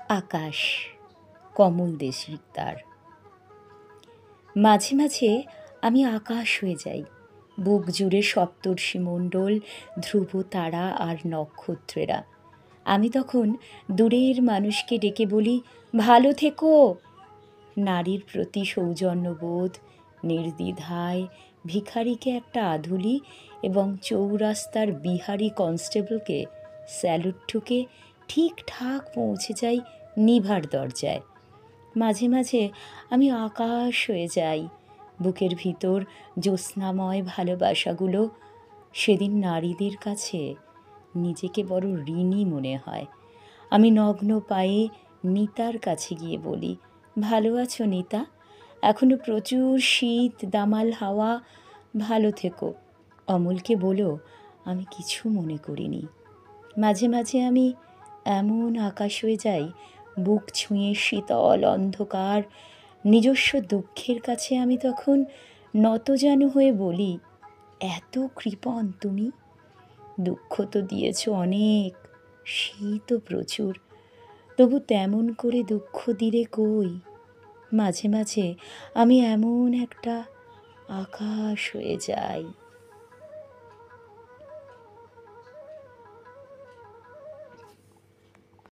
আকাশ, কমল দেশিকদার। মাঝে মাঝে আমি আকাশ হয়ে যাই, বুক জুড়ে সপ্তর্ষিমণ্ডল, ধ্রুব তারা আর নক্ষত্রেরা। আমি তখন দূরের মানুষকে ডেকে বলি, ভালো থেকো। নারীর প্রতি সৌজন্যবোধ, নির্দ্বিধায় ভিখারিকে একটা আধুলি এবং চৌরাস্তার বিহারি কনস্টেবলকে স্যালুট ঠুকে ঠিকঠাক পৌঁছে যাই নিভার দরজায়। মাঝে মাঝে আমি আকাশ হয়ে যাই, বুকের ভিতর জ্যোৎস্নাময় ভালোবাসাগুলো। সেদিন নারীদের কাছে নিজেকে বড় ঋণী মনে হয়। আমি নগ্ন পায়ে নিতার কাছে গিয়ে বলি, ভালো আছো নিতা? এখনো প্রচুর শীত, দামাল হাওয়া, ভালো থেকো। অমলকে বলো আমি কিছু মনে করিনি। মাঝে মাঝে আমি এমন আকাশ হয়ে যাই, বুক ছুঁয়ে শীতল অন্ধকার, নিজস্ব দুঃখের কাছে আমি তখন নতজানু হয়ে বলি, এত কৃপণ তুমি? দুঃখ তো দিয়েছ অনেক, শীতও প্রচুর, তবু তেমন করে দুঃখ দিলে কই? মাঝে মাঝে আমি এমন একটা আকাশ হয়ে যাই।